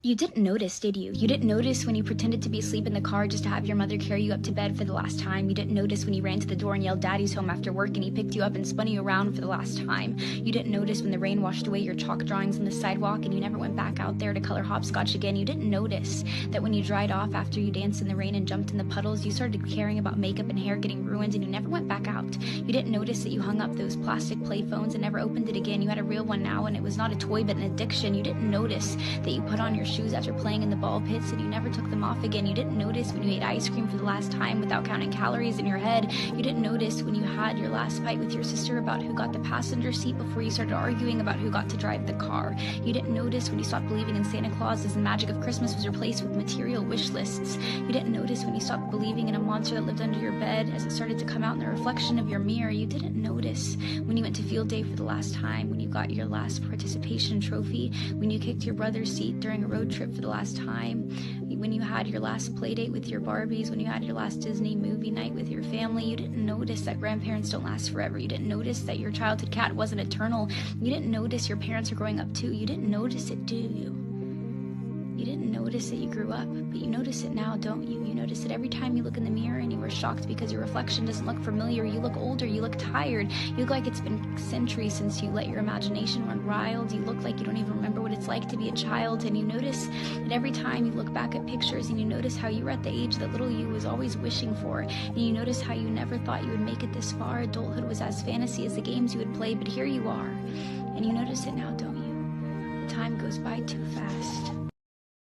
You didn't notice, did you? You didn't notice when you pretended to be asleep in the car just to have your mother carry you up to bed for the last time. You didn't notice when you ran to the door and yelled "Daddy's home" after work and he picked you up and spun you around for the last time. You didn't notice when the rain washed away your chalk drawings on the sidewalk and you never went back out there to color hopscotch again. You didn't notice that when you dried off after you danced in the rain and jumped in the puddles, you started caring about makeup and hair getting ruined and you never went back out. You didn't notice that you hung up those plastic play phones and never opened it again. You had a real one now and it was not a toy but an addiction. You didn't notice that you put on your shoes after playing in the ball pits and you never took them off again. You didn't notice when you ate ice cream for the last time without counting calories in your head. You didn't notice when you had your last fight with your sister about who got the passenger seat before you started arguing about who got to drive the car. You didn't notice when you stopped believing in Santa Claus as the magic of Christmas was replaced with material wish lists. You didn't notice when you stopped believing in a monster that lived under your bed as it started to come out in the reflection of your mirror. You didn't notice when you went to field day for the last time, when you got your last participation trophy, when you kicked your brother's seat during a road trip for the last time, when you had your last play date with your Barbies, when you had your last Disney movie night with your family. You didn't notice that grandparents don't last forever. You didn't notice that your childhood cat wasn't eternal. You didn't notice your parents are growing up too. You didn't notice it, do you? You didn't notice that you grew up, but you notice it now, don't you? You notice it every time you look in the mirror and you were shocked because your reflection doesn't look familiar. You look older, you look tired, you look like it's been centuries since you let your imagination run wild. You look like you don't even remember what it's like to be a child, and you notice that every time you look back at pictures and you notice how you were at the age that little you was always wishing for, and you notice how you never thought you would make it this far. Adulthood was as fantasy as the games you would play, but here you are, and you notice it now, don't you? The time goes by too fast.